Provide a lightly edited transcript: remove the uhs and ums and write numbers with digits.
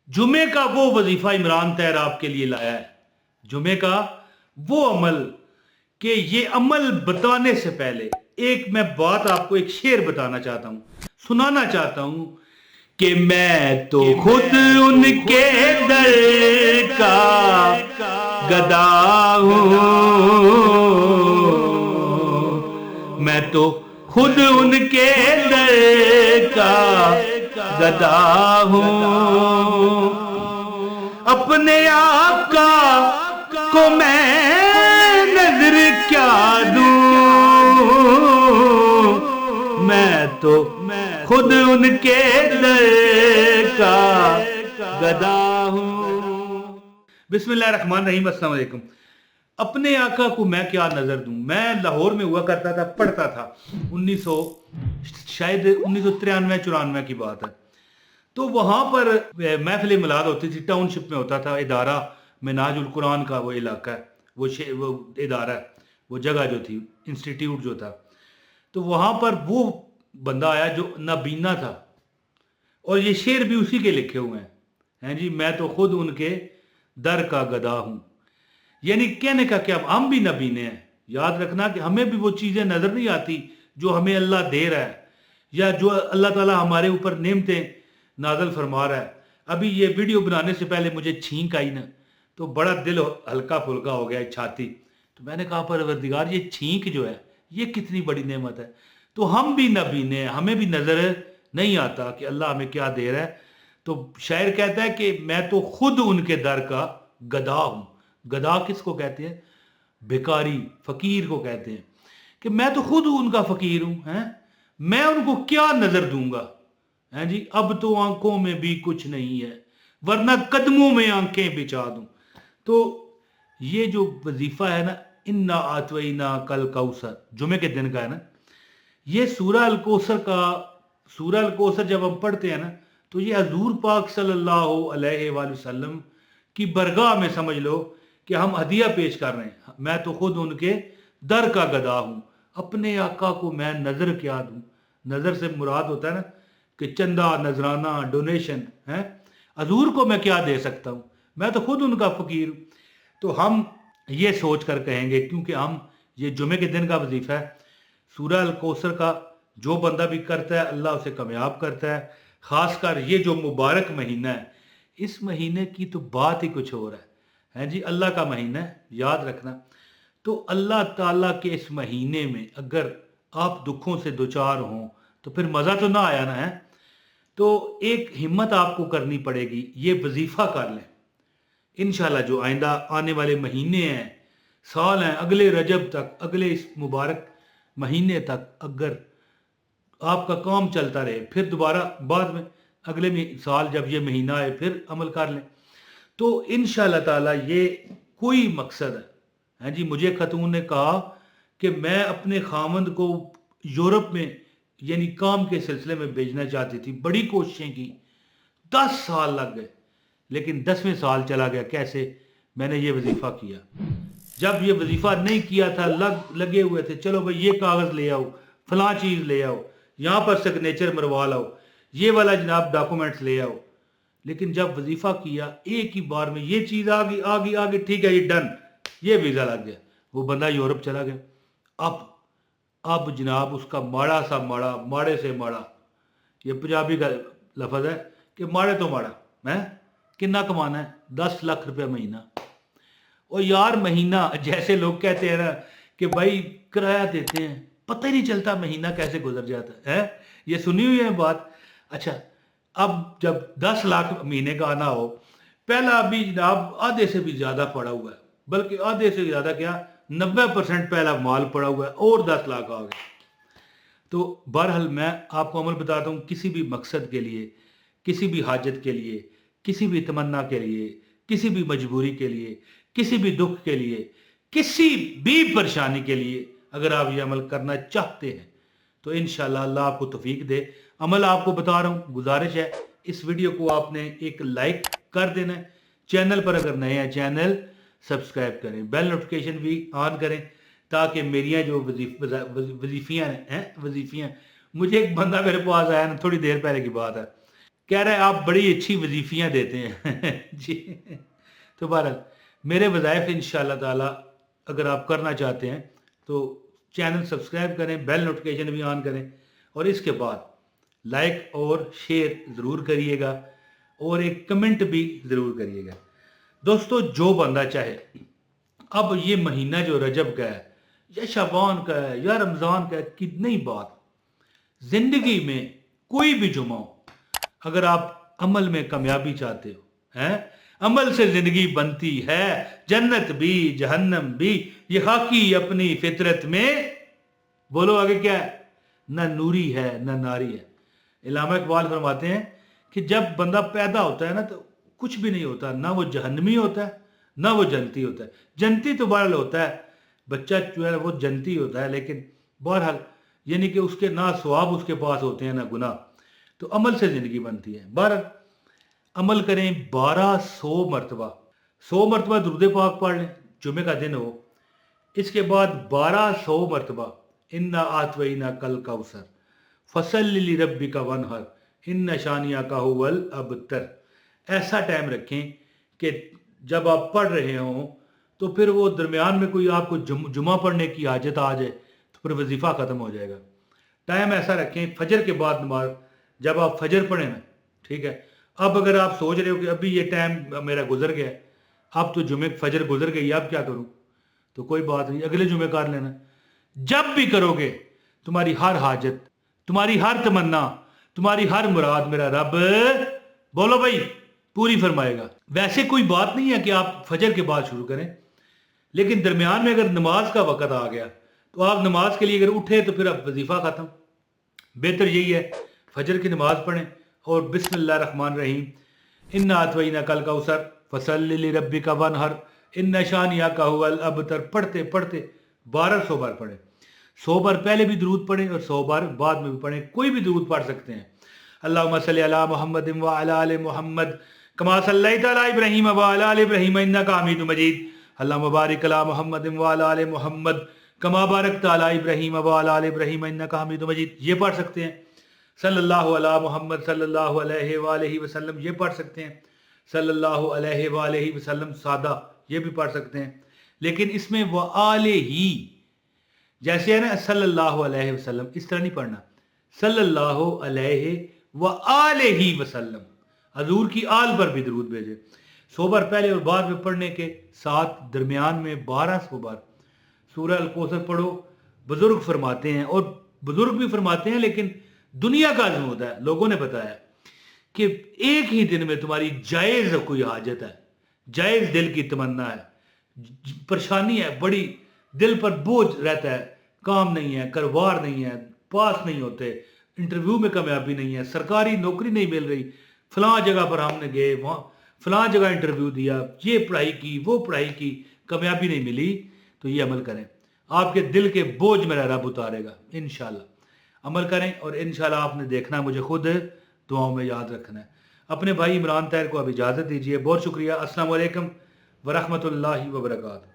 جمعے کا وہ وظیفہ عمران طاہر آپ کے لیے لایا ہے، جمعے کا وہ عمل کہ یہ عمل بتانے سے پہلے ایک میں بات آپ کو ایک شعر بتانا چاہتا ہوں، سنانا چاہتا ہوں کہ میں تو خود ان کے در کا گدا ہوں، میں تو خود ان کے در کا گدا ہوں، اپنے آقا کو میں نظر کیا دوں، میں تو خود ان کے در کا گدا ہوں۔ بسم اللہ الرحمن الرحیم، السلام علیکم۔ اپنے آقا کو میں کیا نظر دوں؟ میں لاہور میں ہوا کرتا تھا، پڑھتا تھا، شاید 1993-94 کی بات ہے۔ تو وہاں پر محفل میلاد ہوتی تھی، ٹاؤن شپ میں ہوتا تھا ادارہ منہاج القرآن کا، وہ علاقہ ہے، وہ ادارہ ہے، وہ جگہ جو تھی، انسٹیٹیوٹ جو تھا۔ تو وہاں پر وہ بندہ آیا جو نابینا تھا، اور یہ شعر بھی اسی کے لکھے ہوئے ہیں جی، میں تو خود ان کے در کا گدا ہوں۔ یعنی کہنے کا کہ اب ہم بھی نابینے ہیں، یاد رکھنا کہ ہمیں بھی وہ چیزیں نظر نہیں آتی جو ہمیں اللہ دے رہا ہے، یا جو اللہ تعالیٰ ہمارے اوپر نعمتیں نازل فرما رہا ہے۔ ابھی یہ ویڈیو بنانے سے پہلے مجھے چھینک آئی نا، تو بڑا دل ہلکا پھلکا ہو گیا، چھاتی، تو میں نے کہا پروردگار یہ چھینک جو ہے یہ کتنی بڑی نعمت ہے۔ تو ہم بھی نابینے ہیں، ہمیں بھی نظر نہیں آتا کہ اللہ ہمیں کیا دے رہا ہے۔ تو شاعر کہتا ہے کہ میں تو خود ان کے در کا گدا ہوں۔ گدا کس کو کہتے ہیں؟ بھکاری، فقیر کو کہتے ہیں، کہ میں تو خود ان کا فقیر ہوں، میں ان کو کیا نظر دوں گا، جی اب تو آنکھوں میں بھی کچھ نہیں ہے، ورنہ قدموں میں آنکھیں بچھا دوں۔ تو یہ جو وظیفہ ہے نا، انا اعطیناک کل کوثر، جمعے کے دن کا ہے نا، یہ سورہ الکوثر جب ہم پڑھتے ہیں نا، تو یہ حضور پاک صلی اللہ علیہ وآلہ وسلم کی برگاہ میں سمجھ لو کہ ہم ہدیہ پیش کر رہے ہیں۔ میں تو خود ان کے در کا گدا ہوں، اپنے آقا کو میں نظر کیا دوں۔ نظر سے مراد ہوتا ہے نا کہ چندہ، نذرانہ، ڈونیشن، حضور کو میں کیا دے سکتا ہوں، میں تو خود ان کا فقیر ہوں۔ تو ہم یہ سوچ کر کہیں گے، کیونکہ ہم یہ جمعے کے دن کا وظیفہ ہے، سورہ الکوثر کا جو بندہ بھی کرتا ہے اللہ اسے کامیاب کرتا ہے۔ خاص کر یہ جو مبارک مہینہ ہے، اس مہینے کی تو بات ہی کچھ اور ہے جی، اللہ کا مہینہ ہے، یاد رکھنا۔ تو اللہ تعالیٰ کے اس مہینے میں اگر آپ دکھوں سے دوچار ہوں تو پھر مزہ تو نہ آیا نا ہے۔ تو ایک ہمت آپ کو کرنی پڑے گی، یہ وظیفہ کر لیں انشاءاللہ۔ جو آئندہ آنے والے مہینے ہیں، سال ہیں، اگلے رجب تک، اگلے اس مبارک مہینے تک اگر آپ کا کام چلتا رہے، پھر دوبارہ بعد میں اگلے سال جب یہ مہینہ آئے پھر عمل کر لیں، تو انشاءاللہ تعالیٰ یہ کوئی مقصد ہے جی۔ مجھے خاتون نے کہا کہ میں اپنے خاوند کو یورپ میں یعنی کام کے سلسلے میں بھیجنا چاہتی تھی، بڑی کوششیں کی، 10 سال لگ گئے، لیکن 10ویں سال چلا گیا۔ کیسے؟ میں نے یہ وظیفہ کیا۔ جب یہ وظیفہ نہیں کیا تھا، لگے ہوئے تھے، چلو بھائی یہ کاغذ لے آؤ، فلاں چیز لے آؤ، یہاں پر سگنیچر مروا لاؤ، یہ والا جناب ڈاکومنٹس لے آؤ۔ لیکن جب وظیفہ کیا، ایک ہی بار میں یہ چیز آگی، ٹھیک ہے یہ ڈن، یہ ویزا لگ گیا، وہ بندہ یورپ چلا گیا۔ اب جناب اس کا ماڑا سا ماڑا، ماڑے سے ماڑا، یہ پنجابی کا لفظ ہے کہ ماڑے تو ماڑا، کتنا کمانا ہے؟ 10 لاکھ روپے مہینہ۔ اور یار مہینہ، جیسے لوگ کہتے ہیں نا کہ بھائی کرایہ دیتے ہیں، پتہ ہی نہیں چلتا مہینہ کیسے گزر جاتا ہے، یہ سنی ہوئی ہے بات۔ اچھا، اب جب 10 لاکھ مہینے کا آنا ہو، پہلا ابھی جناب آدھے سے بھی زیادہ پڑا ہوا ہے، بلکہ آدھے سے زیادہ کیا 90% پہلا مال پڑا ہوا ہے، اور 10 لاکھ آ گئے۔ تو بہرحال میں آپ کو عمل بتاتا ہوں، کسی بھی مقصد کے لیے، کسی بھی حاجت کے لیے، کسی بھی تمنا کے لیے، کسی بھی مجبوری کے لیے، کسی بھی دکھ کے لیے، کسی بھی پریشانی کے لیے اگر آپ یہ عمل کرنا چاہتے ہیں تو انشاءاللہ اللہ آپ کو توفیق دے۔ عمل آپ کو بتا رہا ہوں، گزارش ہے اس ویڈیو کو آپ نے ایک لائک کر دینا ہے، چینل پر اگر نئے ہیں چینل سبسکرائب کریں، بیل نوٹیفیکیشن بھی آن کریں، تاکہ میریاں جو وظیفیاں مجھے ایک بندہ میرے پاس آیا نا، تھوڑی دیر پہلے کی بات ہے، کہہ رہا ہے آپ بڑی اچھی وظیفیاں دیتے ہیں جی تو بہرحال میرے وظائف انشاءاللہ تعالی اگر آپ کرنا چاہتے ہیں تو چینل سبسکرائب کریں، بیل نوٹیفیکیشن بھی آن کریں، اور اس کے بعد لائک اور شیئر ضرور کریے گا، اور ایک کمنٹ بھی ضرور کریے گا۔ دوستو جو بندہ چاہے اب یہ مہینہ جو رجب کا ہے یا شعبان کا ہے یا رمضان کا ہے، کتنی بات زندگی میں کوئی بھی جمعہ ہو، اگر آپ عمل میں کامیابی چاہتے ہو ہیں، عمل سے زندگی بنتی ہے، جنت بھی جہنم بھی، یہ خاکی اپنی فطرت میں، بولو آگے کیا ہے، نہ نوری ہے نہ ناری ہے۔ علامہ اقبال فرماتے ہیں کہ جب بندہ پیدا ہوتا ہے نا تو کچھ بھی نہیں ہوتا، نہ وہ جہنمی ہوتا ہے نہ وہ جنتی ہوتا ہے۔ جنتی تو بہرحال ہوتا ہے، بچہ جو ہے وہ جنتی ہوتا ہے، لیکن بہرحال یعنی کہ اس کے نہ ثواب اس کے پاس ہوتے ہیں نہ گناہ، تو عمل سے زندگی بنتی ہے۔ بہرحال عمل کریں 1200 مرتبہ، 100 مرتبہ درود پاک پڑھ لیں، جمعہ کا دن ہو، اس کے بعد 1200 مرتبہ انا آتوینا کل کوثر فصلی لربک وانحر ان شانیک هو الابتر۔ ایسا ٹائم رکھیں کہ جب آپ پڑھ رہے ہوں تو پھر وہ درمیان میں کوئی آپ کو جمعہ پڑھنے کی حاجت آ جائے تو پھر وظیفہ ختم ہو جائے گا۔ ٹائم ایسا رکھیں فجر کے بعد نماز، جب آپ فجر پڑھیں نا، ٹھیک ہے، اب اگر آپ سوچ رہے ہو کہ ابھی یہ ٹائم میرا گزر گیا، اب تو جمعہ فجر گزر گئی، اب کیا کروں، تو کوئی بات نہیں، اگلے جمعہ کر لینا۔ جب بھی کرو گے تمہاری ہر حاجت، تمہاری ہر تمنا، تمہاری ہر مراد میرا رب، بولو بھائی، پوری فرمائے گا۔ ویسے کوئی بات نہیں ہے کہ آپ فجر کے بعد شروع کریں، لیکن درمیان میں اگر نماز کا وقت آ گیا تو آپ نماز کے لیے اگر اٹھے تو پھر اب وظیفہ ختم۔ بہتر یہی ہے فجر کی نماز پڑھیں اور بسم اللہ الرحمن الرحیم انا اعطیناک الکوثر فصلی لربک وانحر ان شانیک هو الابتر پڑھتے پڑھتے 1200 بار پڑھیں، 100 بار پہلے بھی درود پڑھیں اور 100 بار بعد میں بھی پڑھیں، کوئی بھی درود پڑھ سکتے ہیں۔ اللہم صلی علی محمد وعلی آل محمد کما صلیت علی ابراہیم وعلی آل ابراہیم انک حمید مجید، اللہم بارک علی محمد وعلی آل محمد کما بارکت علی ابراہیم وعلی آل ابراہیم انک حمید مجید، یہ پڑھ سکتے ہیں۔ صلی اللہ علی محمد صلی اللہ علیہ وآلہ وسلم، یہ پڑھ سکتے ہیں۔ صلی اللہ علیہ وآلہ وسلم سادہ، یہ بھی پڑھ سکتے ہیں، لیکن اس میں وآلہ جیسے ہے نا صلی اللہ علیہ وسلم، اس طرح نہیں پڑھنا، صلی اللہ علیہ وآلہ وسلم، حضور کی آل پر بھی درود بھیجے۔ 100 بار پہلے اور بعد میں پڑھنے کے ساتھ درمیان میں 1200 بار سورہ الکوثر پڑھو۔ بزرگ فرماتے ہیں، اور بزرگ بھی فرماتے ہیں لیکن دنیا کا عزم ہوتا ہے، لوگوں نے بتایا کہ ایک ہی دن میں تمہاری جائز کوئی حاجت ہے، جائز دل کی تمنا ہے، پریشانی ہے بڑی، دل پر بوجھ رہتا ہے، کام نہیں ہے، کاروبار نہیں ہے، پاس نہیں ہوتے، انٹرویو میں کامیابی نہیں ہے، سرکاری نوکری نہیں مل رہی، فلاں جگہ پر ہم نے گئے، وہاں فلاں جگہ انٹرویو دیا، یہ پڑھائی کی وہ پڑھائی کی، کامیابی نہیں ملی، تو یہ عمل کریں، آپ کے دل کے بوجھ میرا رب اتارے گا انشاءاللہ۔ عمل کریں اور انشاءاللہ آپ نے دیکھنا، مجھے خود دعاؤں میں یاد رکھنا ہے۔ اپنے بھائی عمران طاہر کو اب اجازت دیجیے، بہت شکریہ، السلام علیکم ورحمۃ اللہ وبرکاتہ۔